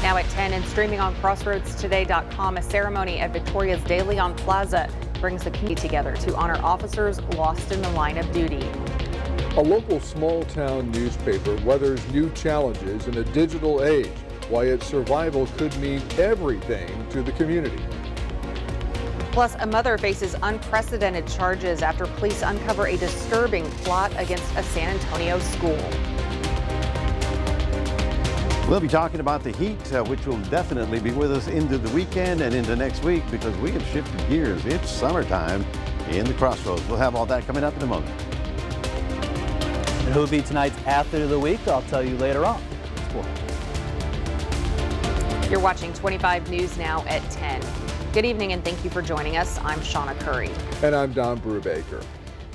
Now at 10 and streaming on crossroadstoday.com, a ceremony at Victoria's De Leon Plaza brings the community together to honor officers lost in the line of duty. A local small-town newspaper weathers new challenges in a digital age, why its survival could mean everything to the community. Plus, a mother faces unprecedented charges after police uncover a disturbing plot against a San Antonio school. We'll be talking about the heat, which will definitely be with us into the weekend and into next week because we have shifted gears. It's summertime in the Crossroads. We'll have all that coming up in a moment. And who will be tonight's Athlete of the Week? I'll tell you later on. You're watching 25 News now at 10. Good evening and thank you for joining us. I'm Shawna Currie. And I'm Brubaker.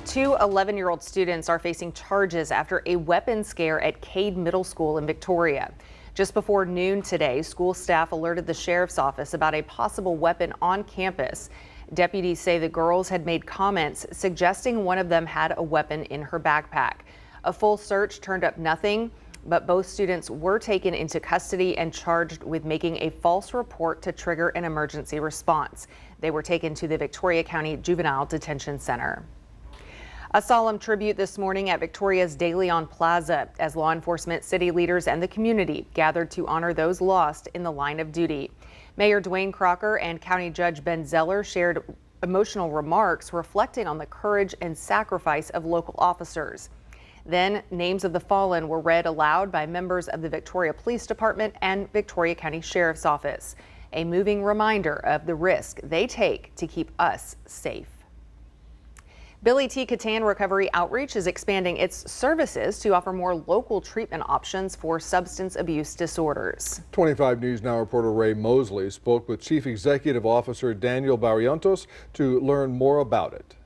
Two 11-year-old students are facing charges after a weapon scare at Cade Middle School in Victoria. Just before noon today, school staff alerted the sheriff's office about a possible weapon on campus. Deputies say the girls had made comments suggesting one of them had a weapon in her backpack. A full search turned up nothing, but both students were taken into custody and charged with making a false report to trigger an emergency response. They were taken to the Victoria County Juvenile Detention Center. A solemn tribute this morning at Victoria's De Leon Plaza as law enforcement, city leaders, and the community gathered to honor those lost in the line of duty. Mayor Dwayne Crocker and County Judge Ben Zeller shared emotional remarks reflecting on the courage and sacrifice of local officers. Then names of the fallen were read aloud by members of the Victoria Police Department and Victoria County Sheriff's Office, a moving reminder of the risk they take to keep us safe. Billy T. Catan Recovery Outreach is expanding its services to offer more local treatment options for substance abuse disorders. 25 News Now reporter Ray Mosley spoke with Chief Executive Officer Daniel Barrientos to learn more about it.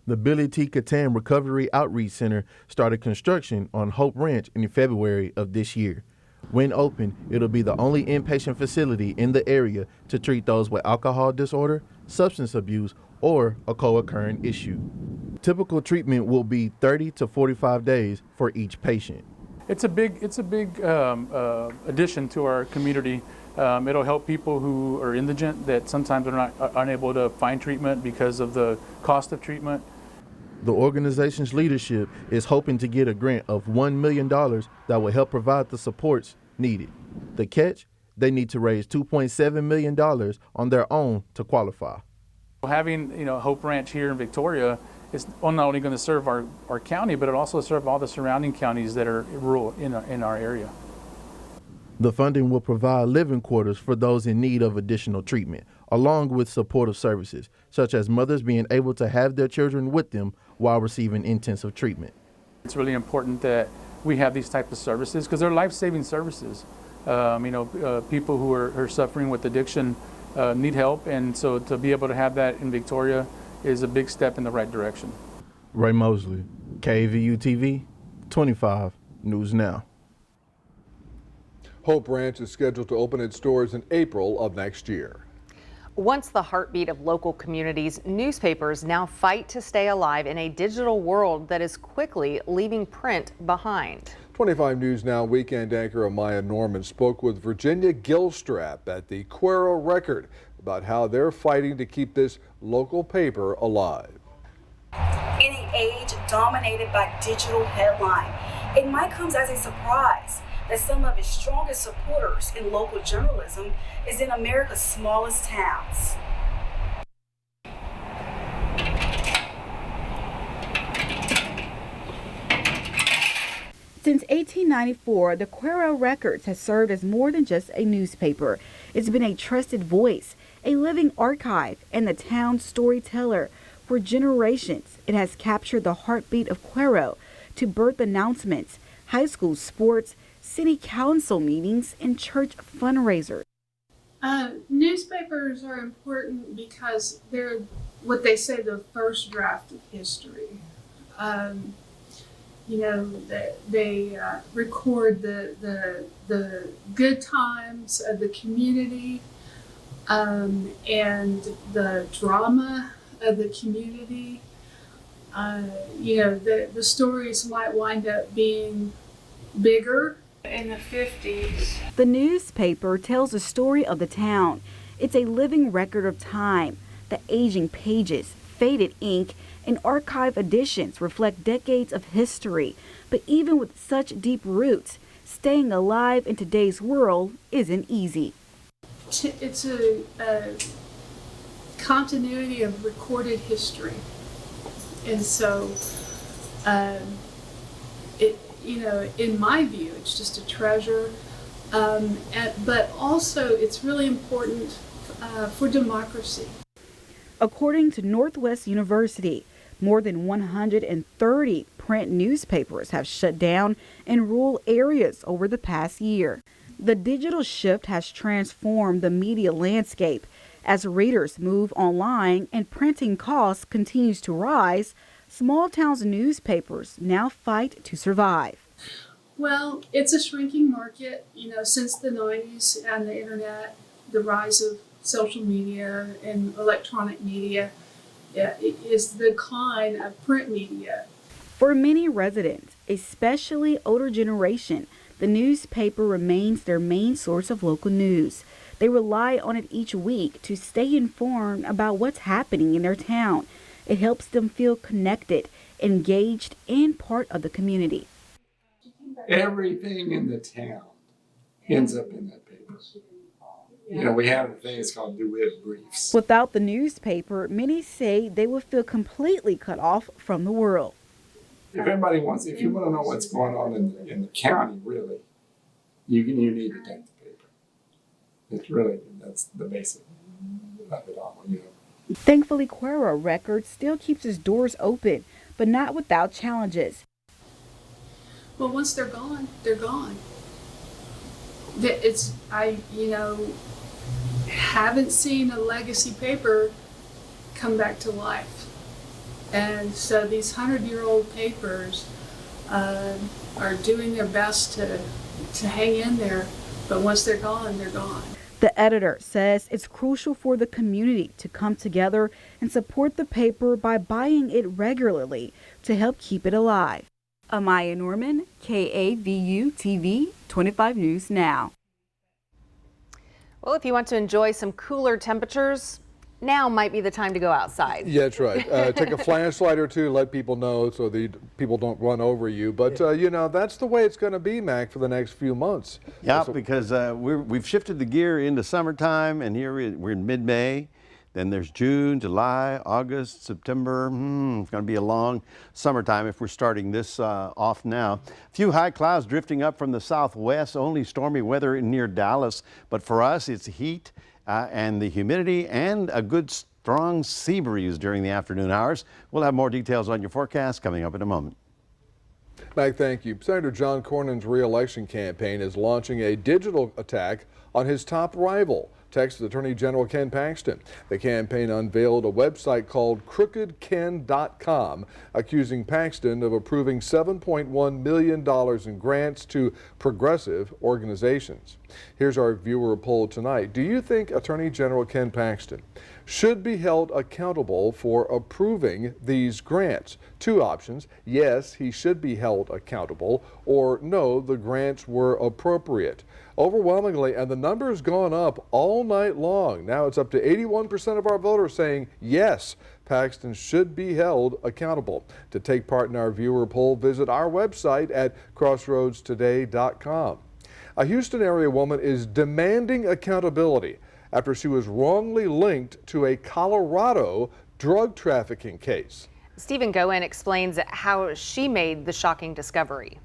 The Billy T. Catan Recovery Outreach Center started construction on Hope Ranch in February of this year. When open, it'll be the only inpatient facility in the area to treat those with alcohol disorder, substance abuse, or a co-occurring issue. Typical treatment will be 30 to 45 days for each patient. It's a big addition to our community. It'll help people who are indigent that sometimes are not unable to find treatment because of the cost of treatment. The organization's leadership is hoping to get a grant of $1 million that will help provide the supports needed. The catch? They need to raise $2.7 million on their own to qualify. Having Hope Ranch here in Victoria is not only going to serve our county, but it also serve all the surrounding counties that are rural in our area. The funding will provide living quarters for those in need of additional treatment, along with supportive services, such as mothers being able to have their children with them while receiving intensive treatment. It's really important that we have these types of services because they're life-saving services. People who are suffering with addiction need help, and so to be able to have that in Victoria is a big step in the right direction. Ray Mosley, KVU TV, 25 News Now. Hope Ranch is scheduled to open its doors in April of next year. Once the heartbeat of local communities, newspapers now fight to stay alive in a digital world that is quickly leaving print behind. 25 News Now weekend anchor Amaya Norman spoke with Virginia Gilstrap at the Currie Record about how they're fighting to keep this local paper alive. In an age dominated by digital headline, it might come as a surprise that some of its strongest supporters in local journalism is in America's smallest towns. Since 1894, the Currie Records has served as more than just a newspaper. It's been a trusted voice, a living archive, and the town's storyteller. For generations, it has captured the heartbeat of Currie to birth announcements, high school sports, city council meetings, and church fundraisers. Newspapers are important because they're what they say the first draft of history. They record the good times of the community and the drama of the community. The stories might wind up being bigger in the 50s. The newspaper tells the story of the town. It's a living record of time. The aging pages, faded ink, and archive editions reflect decades of history. But even with such deep roots, staying alive in today's world isn't easy. It's a continuity of recorded history. And so, in my view, it's just a treasure. But also, it's really important for democracy. According to Northwest University, more than 130 print newspapers have shut down in rural areas over the past year. The digital shift has transformed the media landscape. As readers move online and printing costs continues to rise, small towns newspapers now fight to survive. Well, it's a shrinking market, since the 90s and the internet, the rise of social media and electronic media is the decline of print media. For many residents, especially older generation, the newspaper remains their main source of local news. They rely on it each week to stay informed about what's happening in their town. It helps them feel connected, engaged, and part of the community. Everything in the town ends up in that paper. We have a thing, it's called DeWitt Briefs. Without the newspaper, many say they would feel completely cut off from the world. If you want to know what's going on in the county, really, you need to take the paper. It's really, that's the basic of it all, Thankfully, Currie Records still keeps its doors open, but not without challenges. Well, once they're gone, they're gone. Haven't seen a legacy paper come back to life. And so these 100-year-old papers are doing their best to hang in there, but once they're gone, they're gone. The editor says it's crucial for the community to come together and support the paper by buying it regularly to help keep it alive. Amaya Norman, KAVU TV, 25 News Now. Well, if you want to enjoy some cooler temperatures, now might be the time to go outside. Yeah, that's right. Take a flashlight or two, let people know so the people don't run over you. But, that's the way it's going to be, Mac, for the next few months. Yeah, because we've shifted the gear into summertime, and here we're in mid-May. Then there's June, July, August, September. It's going to be a long summertime if we're starting this off now. A few high clouds drifting up from the southwest, only stormy weather near Dallas. But for us, it's heat and the humidity and a good strong sea breeze during the afternoon hours. We'll have more details on your forecast coming up in a moment. Mac, thank you. Senator John Cornyn's re-election campaign is launching a digital attack on his top rival, Texas Attorney General Ken Paxton. The campaign unveiled a website called crookedken.com, accusing Paxton of approving $7.1 million in grants to progressive organizations. Here's our viewer poll tonight. Do you think Attorney General Ken Paxton should be held accountable for approving these grants? Two options: yes, he should be held accountable, or no, the grants were appropriate. Overwhelmingly, and the number has gone up all night long. Now it's up to 81% of our voters saying yes, Paxton should be held accountable. To take part in our viewer poll, visit our website at crossroadstoday.com. A Houston area woman is demanding accountability after she was wrongly linked to a Colorado drug trafficking case. Stephen Goen explains how she made the shocking discovery.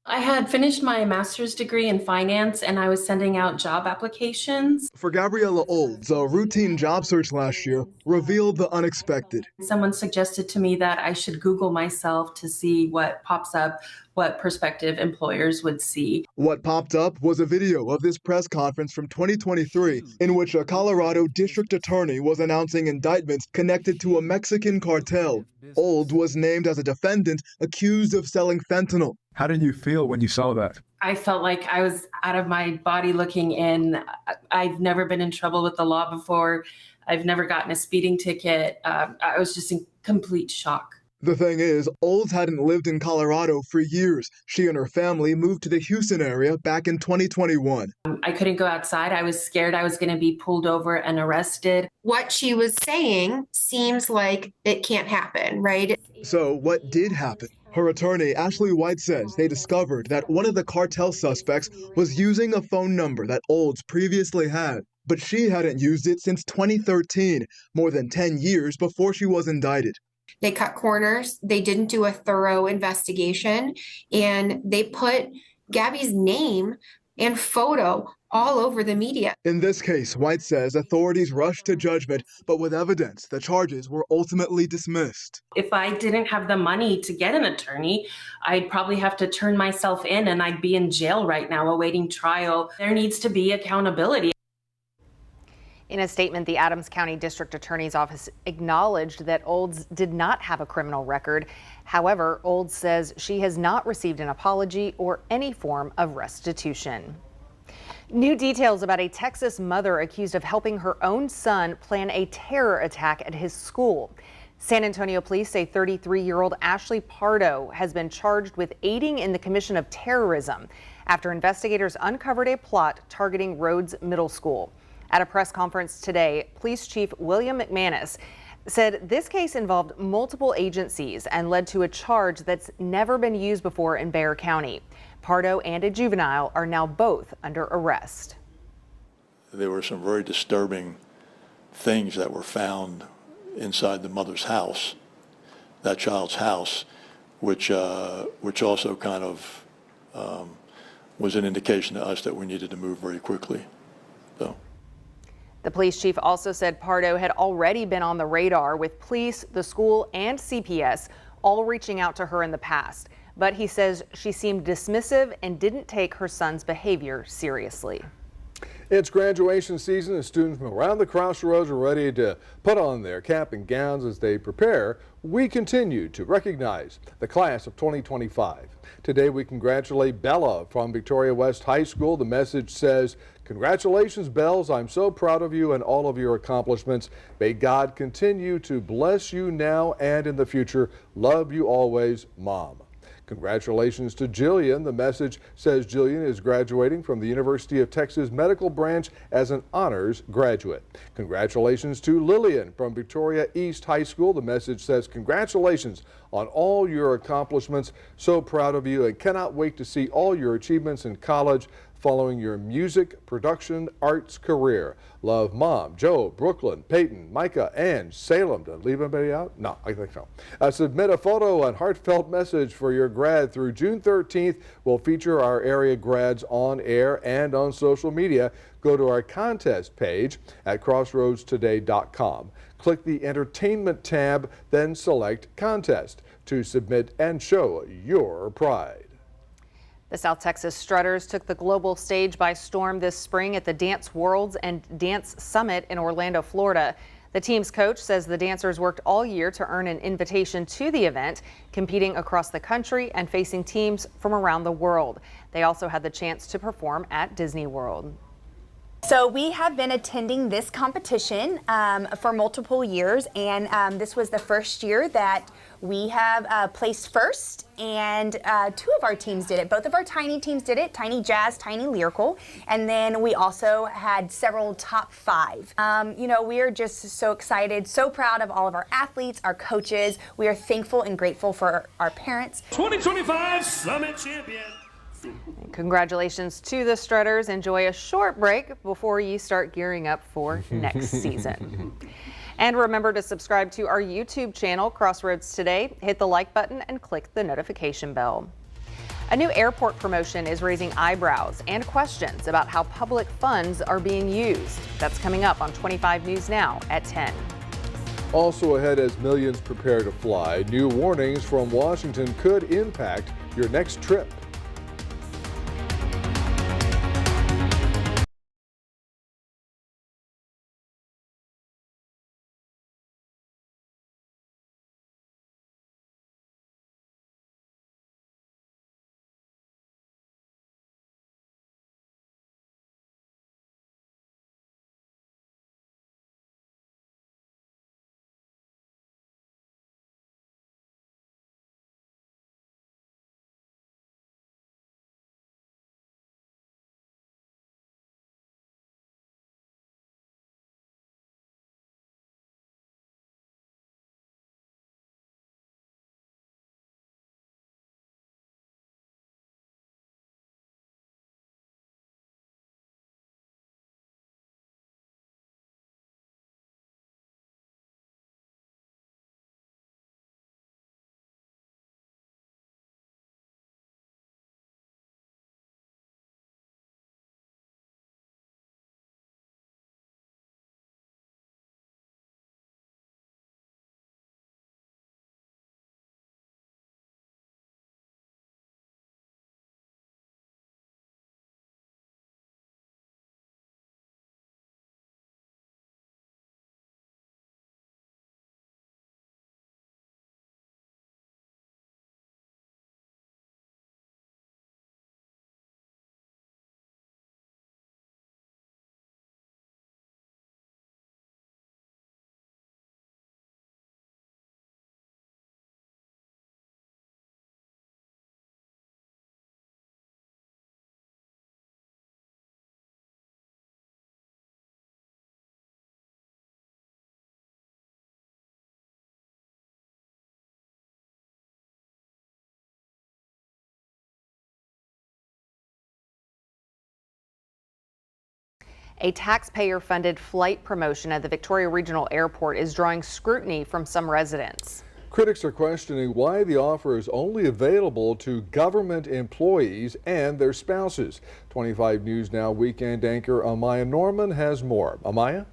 I had finished my master's degree in finance and I was sending out job applications. For Gabriella Olds, a routine job search last year revealed the unexpected. Someone suggested to me that I should Google myself to see what pops up, what prospective employers would see. What popped up was a video of this press conference from 2023 in which a Colorado district attorney was announcing indictments connected to a Mexican cartel. Olds was named as a defendant accused of selling fentanyl. How did you feel when you saw that? I felt like I was out of my body looking in. I've never been in trouble with the law before. I've never gotten a speeding ticket. I was just in complete shock. The thing is, Olds hadn't lived in Colorado for years. She and her family moved to the Houston area back in 2021. I couldn't go outside. I was scared I was going to be pulled over and arrested. What she was saying seems like it can't happen, right? So, what did happen? Her attorney, Ashley White, says they discovered that one of the cartel suspects was using a phone number that Olds previously had, but she hadn't used it since 2013, more than 10 years before she was indicted. They cut corners. They didn't do a thorough investigation, and they put Gabby's name and photo all over the media. In this case, White says authorities rushed to judgment, but with evidence, the charges were ultimately dismissed. If I didn't have the money to get an attorney, I'd probably have to turn myself in and I'd be in jail right now awaiting trial. There needs to be accountability. In a statement, the Adams County District Attorney's Office acknowledged that Olds did not have a criminal record. However, Olds says she has not received an apology or any form of restitution. New details about a Texas mother accused of helping her own son plan a terror attack at his school. San Antonio police say 33-year-old Ashley Pardo has been charged with aiding in the commission of terrorism after investigators uncovered a plot targeting Rhodes Middle School. At a press conference today, Police Chief William McManus said this case involved multiple agencies and led to a charge that's never been used before in Bexar County. Pardo and a juvenile are now both under arrest. There were some very disturbing things that were found inside the mother's house, that child's house, which also kind of was an indication to us that we needed to move very quickly. So. The police chief also said Pardo had already been on the radar with police, the school, and CPS all reaching out to her in the past. But he says she seemed dismissive and didn't take her son's behavior seriously. It's graduation season and students from around the crossroads are ready to put on their cap and gowns as they prepare. We continue to recognize the class of 2025. Today we congratulate Bella from Victoria West High School. The message says, "Congratulations, Bells. I'm so proud of you and all of your accomplishments. May God continue to bless you now and in the future. Love you always, Mom." Congratulations to Jillian. The message says Jillian is graduating from the University of Texas Medical Branch as an honors graduate. Congratulations to Lillian from Victoria East High School. The message says congratulations on all your accomplishments. So proud of you and cannot wait to see all your achievements in college following your music production arts career. Love, Mom, Joe, Brooklyn, Peyton, Micah, and Salem. Did I leave anybody out? No, I think so. Submit a photo and heartfelt message for your grad through June 13th. We'll feature our area grads on air and on social media. Go to our contest page at crossroadstoday.com. Click the entertainment tab, then select contest to submit and show your pride. The South Texas Strutters took the global stage by storm this spring at the Dance Worlds and Dance Summit in Orlando, Florida. The team's coach says the dancers worked all year to earn an invitation to the event, competing across the country and facing teams from around the world. They also had the chance to perform at Disney World. So we have been attending this competition for multiple years, and this was the first year that we have placed first, and two of our teams did it. Both of our tiny teams did it, Tiny Jazz, Tiny Lyrical, and then we also had several top five. You know, we are just so excited, so proud of all of our athletes, our coaches. We are thankful and grateful for our parents. 2025 Summit Champion. Congratulations to the Strutters. Enjoy a short break before you start gearing up for next season. And remember to subscribe to our YouTube channel, Crossroads Today. Hit the like button and click the notification bell. A new airport promotion is raising eyebrows and questions about how public funds are being used. That's coming up on 25 News Now at 10. Also ahead, as millions prepare to fly, new warnings from Washington could impact your next trip. A taxpayer-funded flight promotion at the Victoria Regional Airport is drawing scrutiny from some residents. Critics are questioning why the offer is only available to government employees and their spouses. 25 News Now weekend anchor Amaya Norman has more. Amaya?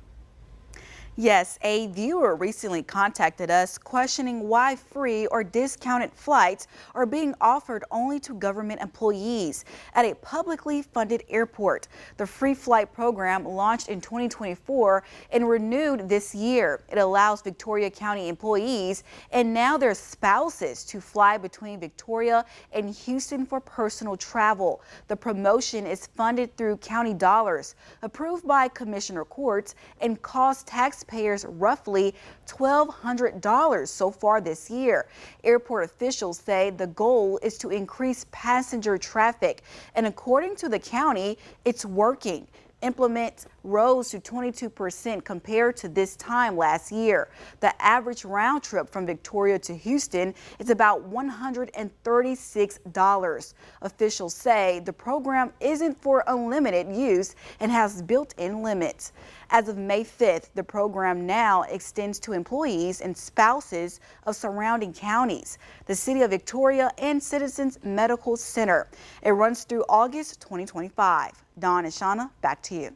Yes, a viewer recently contacted us questioning why free or discounted flights are being offered only to government employees at a publicly funded airport. The free flight program launched in 2024 and renewed this year. It allows Victoria County employees and now their spouses to fly between Victoria and Houston for personal travel. The promotion is funded through county dollars, approved by commissioner courts, and costs taxpayers roughly $1,200 so far this year. Airport officials say the goal is to increase passenger traffic, and according to the county, it's working. Implements rose to 22% compared to this time last year. The average round trip from Victoria to Houston is about $136. Officials say the program isn't for unlimited use and has built-in limits. As of May 5th, the program now extends to employees and spouses of surrounding counties, the City of Victoria, and Citizens Medical Center. It runs through August 2025. Dawn and Shawna, back to you.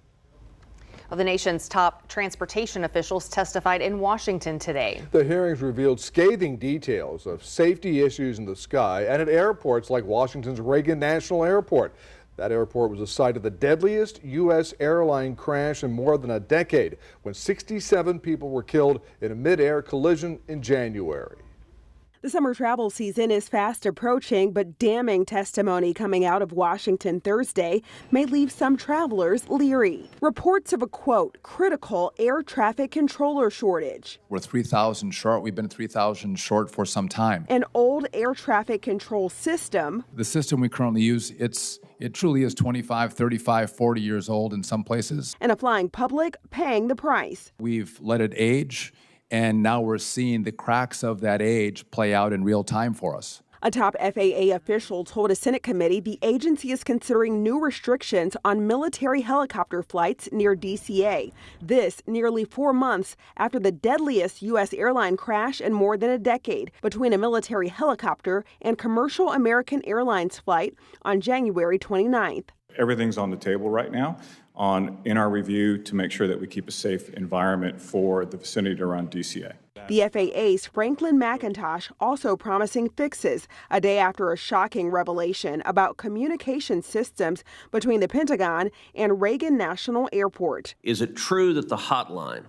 Well, the nation's top transportation officials testified in Washington today. The hearings revealed scathing details of safety issues in the sky and at airports like Washington's Reagan National Airport. That airport was the site of the deadliest U.S. airline crash in more than a decade, when 67 people were killed in a mid-air collision in January. The summer travel season is fast approaching, but damning testimony coming out of Washington Thursday may leave some travelers leery. Reports of a, quote, critical air traffic controller shortage. We're 3,000 short. We've been 3,000 short for some time. An old air traffic control system. The system we currently use, it truly is 25, 35, 40 years old in some places. And a flying public paying the price. We've let it age, and now we're seeing the cracks of that age play out in real time for us. A top FAA official told a Senate committee the agency is considering new restrictions on military helicopter flights near DCA. This nearly 4 months after the deadliest U.S. airline crash in more than a decade between a military helicopter and commercial American Airlines flight on January 29th. Everything's on the table right now in our review to make sure that we keep a safe environment for the vicinity around DCA. The FAA's Franklin McIntosh also promising fixes a day after a shocking revelation about communication systems between the Pentagon and Reagan National Airport. Is it true that the hotline,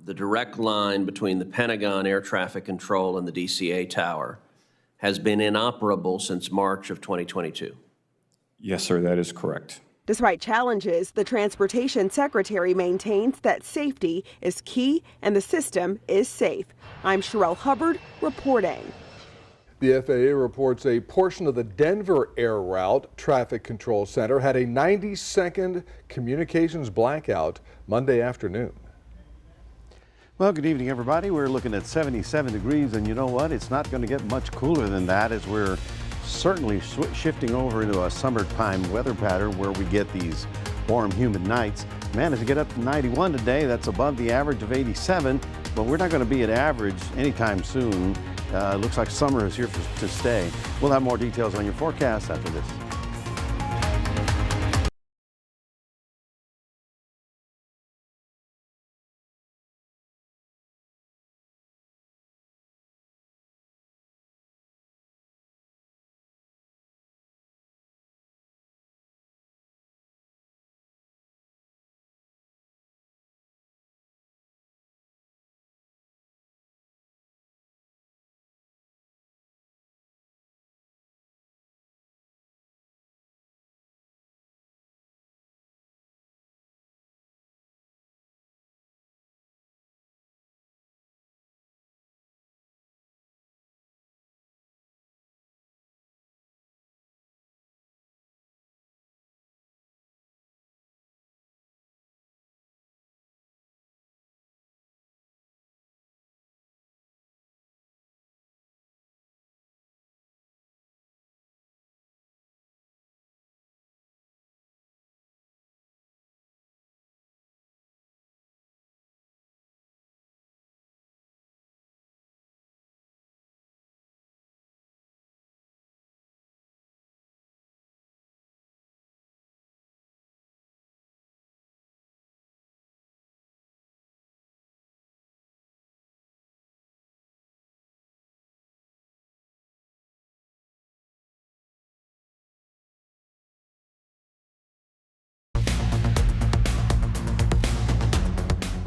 the direct line between the Pentagon Air Traffic Control and the DCA tower, has been inoperable since March of 2022? Yes, sir, that is correct. Despite challenges, the Transportation Secretary maintains that safety is key and the system is safe. I'm Sherelle Hubbard reporting. The FAA reports a portion of the Denver Air Route Traffic Control Center had a 90-second communications blackout Monday afternoon. Well, good evening, everybody. We're looking at 77 degrees, and you know what? It's not going to get much cooler than that as we're certainly shifting over into a summertime weather pattern where we get these warm, humid nights. Managed to get up to 91 today. That's above the average of 87, but we're not going to be at average anytime soon. Looks like summer is here to stay. We'll have more details on your forecast after this.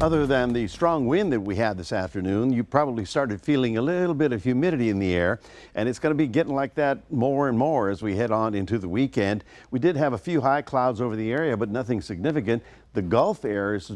Other than the strong wind that we had this afternoon, you probably started feeling a little bit of humidity in the air, and it's going to be getting like that more and more as we head on into the weekend. We did have a few high clouds over the area, but nothing significant. The Gulf air is,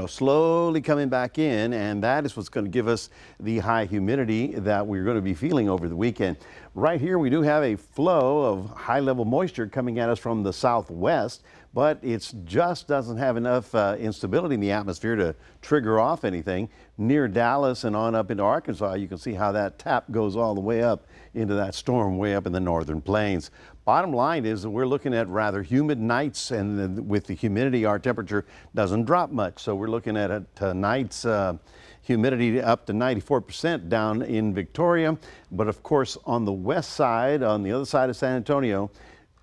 slowly coming back in, and that is what's going to give us the high humidity that we're going to be feeling over the weekend. Right here, we do have a flow of high-level moisture coming at us from the southwest, but it just doesn't have enough instability in the atmosphere to trigger off anything. Near Dallas and on up into Arkansas, you can see how that tap goes all the way up into that storm way up in the northern plains. Bottom line is that we're looking at rather humid nights, and with the humidity, our temperature doesn't drop much. So we're looking at nights humidity up to 94% down in Victoria. But of course, on the west side, on the other side of San Antonio,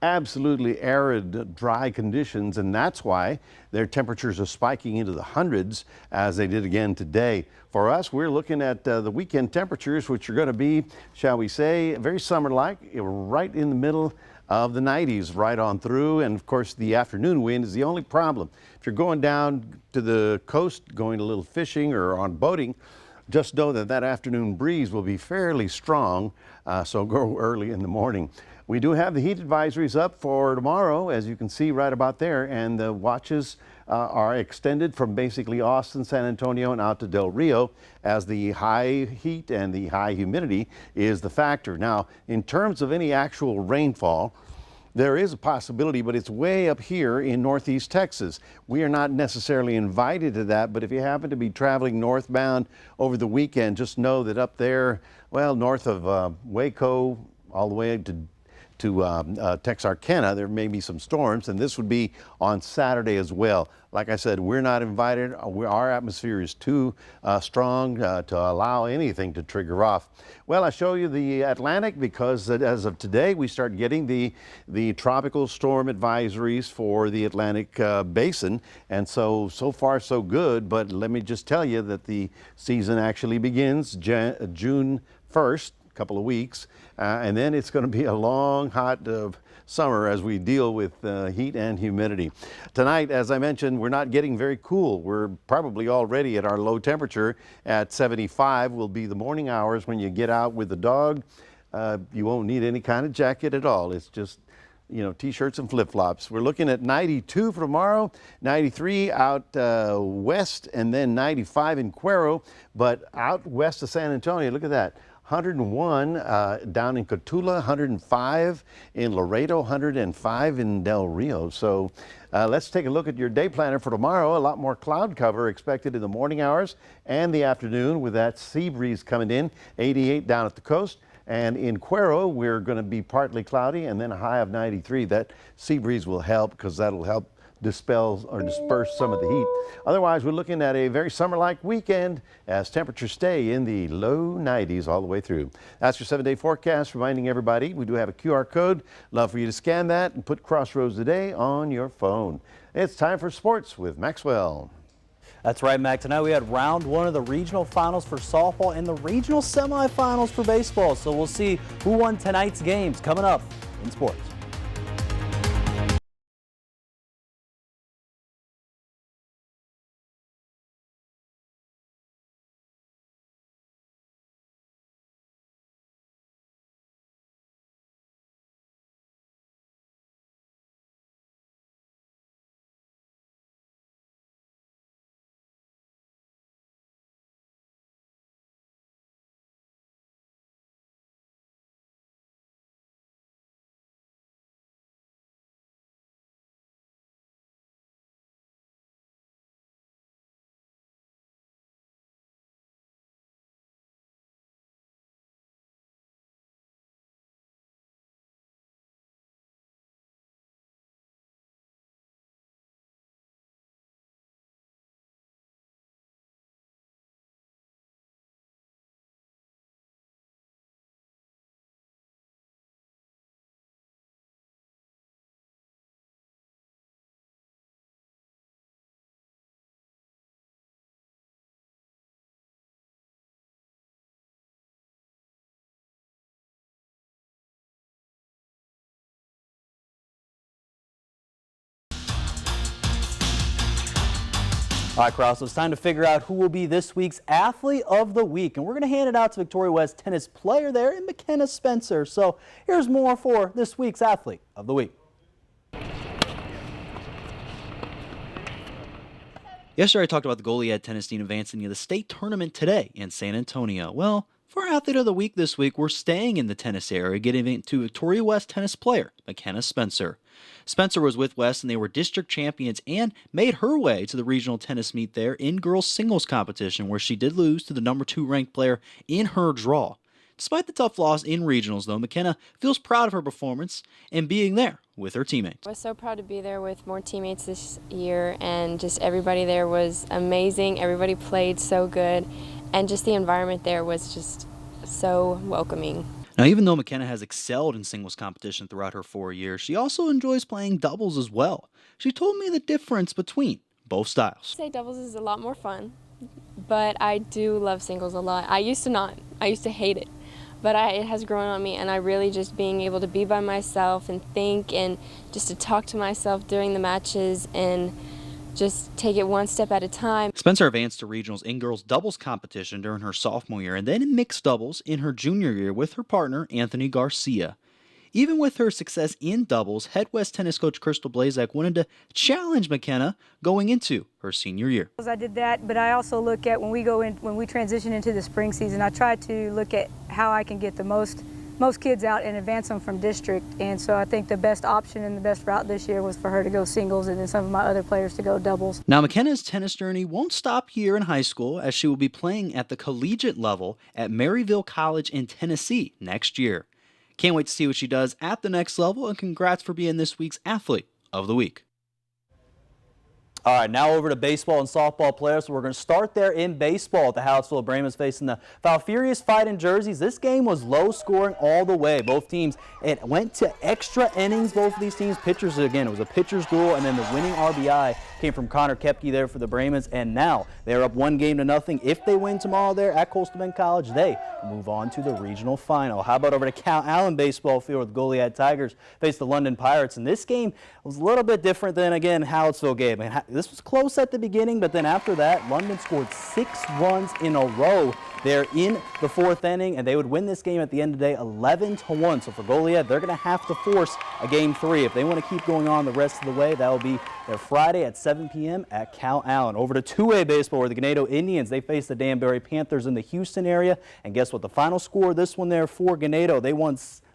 absolutely arid, dry conditions, and that's why their temperatures are spiking into the hundreds as they did again today. For us, we're looking at the weekend temperatures, which are going to be, shall we say, very summer-like, right in the middle of the 90s, right on through. And of course, the afternoon wind is the only problem. If you're going down to the coast, going a little fishing or on boating, just know that that afternoon breeze will be fairly strong, so go early in the morning. We do have the heat advisories up for tomorrow, as you can see right about there, and the watches are extended from basically Austin, San Antonio, and out to Del Rio, as the high heat and the high humidity is the factor. Now, in terms of any actual rainfall, there is a possibility, but it's way up here in northeast Texas. We are not necessarily invited to that, but if you happen to be traveling northbound over the weekend, just know that up there, well, north of Waco, all the way to Texarkana, there may be some storms, and this would be on Saturday as well. Like I said, we're not invited. Our atmosphere is too strong to allow anything to trigger off. Well, I show you the Atlantic because as of today, we start getting the tropical storm advisories for the Atlantic basin. And so far so good, but let me just tell you that the season actually begins June 1st. Couple of weeks, and then it's going to be a long, hot summer as we deal with heat and humidity. Tonight, as I mentioned, we're not getting very cool. We're probably already at our low temperature at 75. Will be the morning hours when you get out with the dog. You won't need any kind of jacket at all. It's just t-shirts and flip-flops. We're looking at 92 for tomorrow, 93 out west, and then 95 in Cuero. But out west of San Antonio, look at that. 101 down in Cotulla, 105 in Laredo, 105 in Del Rio. So let's take a look at your day planner for tomorrow. A lot more cloud cover expected in the morning hours and the afternoon with that sea breeze coming in, 88 down at the coast. And in Cuero, we're going to be partly cloudy and then a high of 93. That sea breeze will help because that'll help dispels or disperse some of the heat. Otherwise, we're looking at a very summer-like weekend as temperatures stay in the low 90s all the way through. That's your 7-day forecast, reminding everybody we do have a QR code. Love for you to scan that and put Crossroads Today on your phone. It's time for sports with Maxwell. That's right, Mac. Tonight we had round one of the regional finals for softball and the regional semifinals for baseball. So we'll see who won tonight's games coming up in sports. All right, Krause, so it's time to figure out who will be this week's Athlete of the Week. And we're going to hand it out to Victoria West tennis player there in McKenna Spencer. So here's more for this week's Athlete of the Week. Yesterday, I talked about the Goliad tennis team advancing to the state tournament today in San Antonio. Well, for our Athlete of the Week this week, we're staying in the tennis area, getting into Victoria West tennis player McKenna Spencer. Spencer was with West and they were district champions and made her way to the regional tennis meet there in girls singles competition, where she did lose to the number 2 ranked player in her draw. Despite the tough loss in regionals, though, McKenna feels proud of her performance and being there with her teammates. I was so proud to be there with more teammates this year, and just everybody there was amazing. Everybody played so good, and just the environment there was just so welcoming. Now, even though McKenna has excelled in singles competition throughout her 4 years, she also enjoys playing doubles as well. She told me the difference between both styles. I'd say doubles is a lot more fun, but I do love singles a lot. I used to not. I used to hate it. But it has grown on me, and I really just being able to be by myself and think and just to talk to myself during the matches and just take it one step at a time. Spencer advanced to regionals in girls doubles competition during her sophomore year and then in mixed doubles in her junior year with her partner Anthony Garcia. Even with her success in doubles, head West tennis coach Crystal Blazak wanted to challenge McKenna going into her senior year. I did that, but I also look at when we transition into the spring season, I try to look at how I can get the most kids out and advance them from district. And so I think the best option and the best route this year was for her to go singles and then some of my other players to go doubles. Now, McKenna's tennis journey won't stop here in high school, as she will be playing at the collegiate level at Maryville College in Tennessee next year. Can't wait to see what she does at the next level, and congrats for being this week's Athlete of the Week. All right, now over to baseball and softball players. So we're going to start there in baseball. The Hallettsville Brahmans facing the Falfurrias Fighting Jerseys. This game was low scoring all the way. Both teams, it went to extra innings. Both of these teams, pitchers again. It was a pitcher's duel, and then the winning RBI came from Connor Koepke there for the Brahmans. And now they're up 1-0. If they win tomorrow there at Coastal Bend College, they move on to the regional final. How about over to Cal Allen baseball field with Goliad Tigers face the London Pirates. And this game was a little bit different than, again, Hallettsville game. I mean, this was close at the beginning, but then after that, London scored 6 runs in a row there in the 4th inning, and they would win this game at the end of the day 11-1. So for Goliad, they're going to have to force a Game 3. If they want to keep going on the rest of the way, that will be their Friday at 7 p.m. at Cal Allen. Over to 2A baseball, where the Ganado Indians, they face the Danbury Panthers in the Houston area. And guess what? The final score, this one there for Ganado, they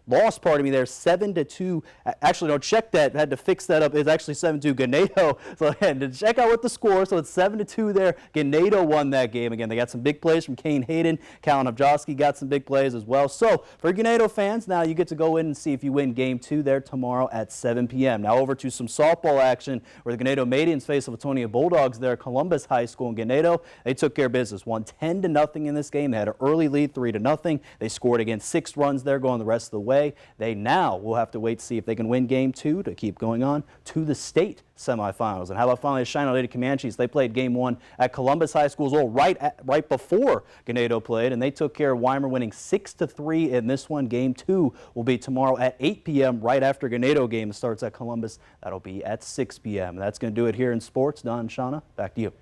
lost, pardon me, there 7-2. Actually, no, check that. Had to fix that up. It's actually 7-2 Ganado. So again, to check out what the score. So it's 7-2 there. Ganado won that game. Again, they got some big plays from Kane Hayden. Callan Objowski got some big plays as well. So for Ganado fans, now you get to go in and see if you win Game 2 there tomorrow at 7 p.m. Now over to some softball action, where the Ganado Madians face the Latonia Bulldogs there. Columbus High School in Ganado, they took care of business. Won 10-0 in this game. They had an early lead, 3-0. They scored again 6 runs there going the rest of the way. They now will have to wait to see if they can win Game 2 to keep going on to the state semifinals. And how about finally the Shawna Lady Comanches? They played Game 1 at Columbus High School as well, right before Ganado played, and they took care of Weimar, winning 6-3 in this one. Game 2 will be tomorrow at 8 p.m. right after Ganado game starts at Columbus. That'll be at 6 p.m. That's going to do it here in sports. Don and Shawna, back to you.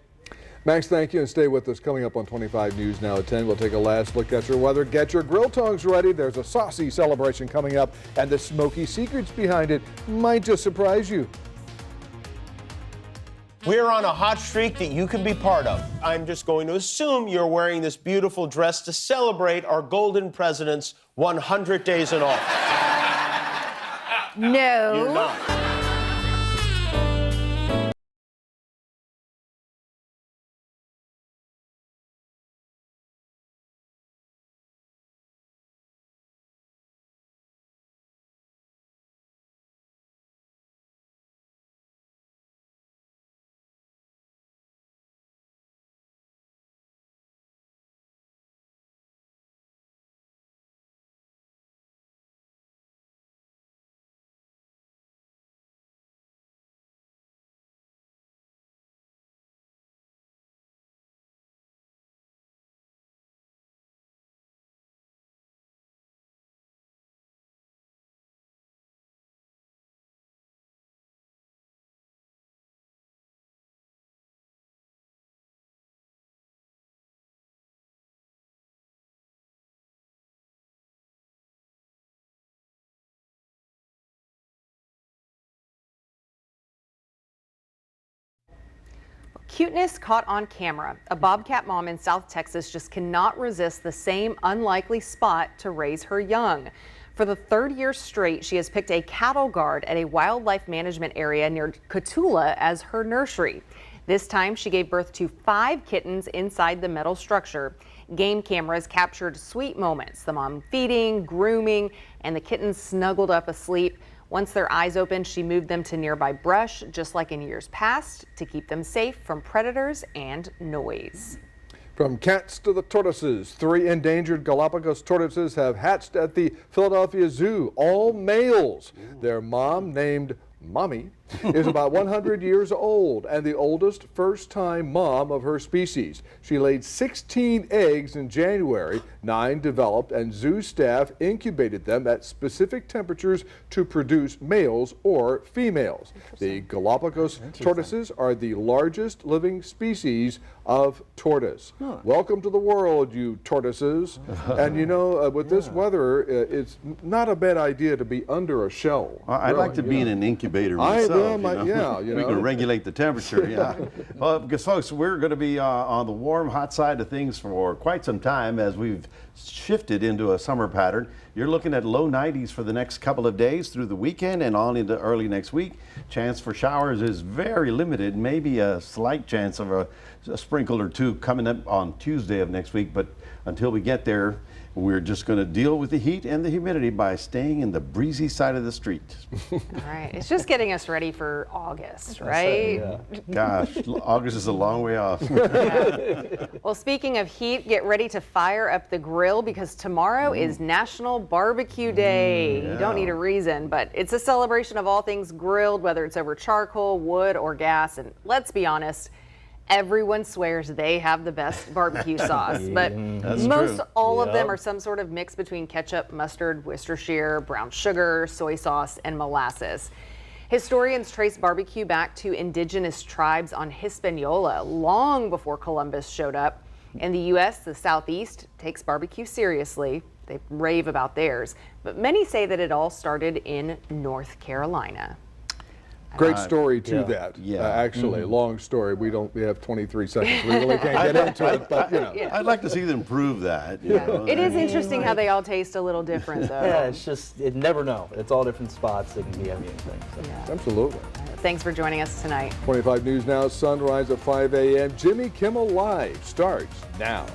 Max, thank you, and stay with us. Coming up on 25 News now at 10, we'll take a last look at your weather. Get your grill tongs ready. There's a saucy celebration coming up, and the smoky secrets behind it might just surprise you. We're on a hot streak that you can be part of. I'm just going to assume you're wearing this beautiful dress to celebrate our golden president's 100 days in office. No. You're not. Cuteness caught on camera. A bobcat mom in South Texas just cannot resist the same unlikely spot to raise her young. For the third year straight, she has picked a cattle guard at a wildlife management area near Cotulla as her nursery. This time, she gave birth to 5 kittens inside the metal structure. Game cameras captured sweet moments, the mom feeding, grooming, and the kittens snuggled up asleep. Once their eyes opened, she moved them to nearby brush, just like in years past, to keep them safe from predators and noise. From cats to the tortoises, 3 endangered Galapagos tortoises have hatched at the Philadelphia Zoo, all males. Their mom, named Mommy, is about 100 years old and the oldest first-time mom of her species. She laid 16 eggs in January, 9 developed, and zoo staff incubated them at specific temperatures to produce males or females. The Galapagos tortoises are the largest living species of tortoise. Welcome to the world, you tortoises. And you know, with this weather, it's not a bad idea to be under a shell. I'd like to be in an incubator myself. You we can regulate the temperature. Yeah. Well, because folks, we're going to be on the warm, hot side of things for quite some time as we've shifted into a summer pattern. You're looking at low 90s for the next couple of days through the weekend and on into early next week. Chance for showers is very limited, maybe a slight chance of a sprinkle or two coming up on Tuesday of next week. But until we get there, we're just going to deal with the heat and the humidity by staying in the breezy side of the street. All right, it's just getting us ready for August, right? Gosh, August is a long way off. Well, speaking of heat, get ready to fire up the grill because tomorrow is National Barbecue Day. You don't need a reason, but it's a celebration of all things grilled, whether it's over charcoal, wood, or gas. And let's be honest, everyone swears they have the best barbecue sauce, but most all of them are some sort of mix between ketchup, mustard, Worcestershire, brown sugar, soy sauce, and molasses. Historians trace barbecue back to indigenous tribes on Hispaniola long before Columbus showed up. In the U.S., the Southeast takes barbecue seriously. They rave about theirs, but many say that it all started in North Carolina. Great story to that. Actually, long story. We have 23 seconds. We really can't get into it, but you know. I'd like to see them prove that. You know? It is interesting how they all taste a little different, though. Yeah, it's just, you never know. It's all different spots. It can be anything. So. Absolutely. Thanks for joining us tonight. 25 News Now, sunrise at 5 a.m. Jimmy Kimmel Live starts now.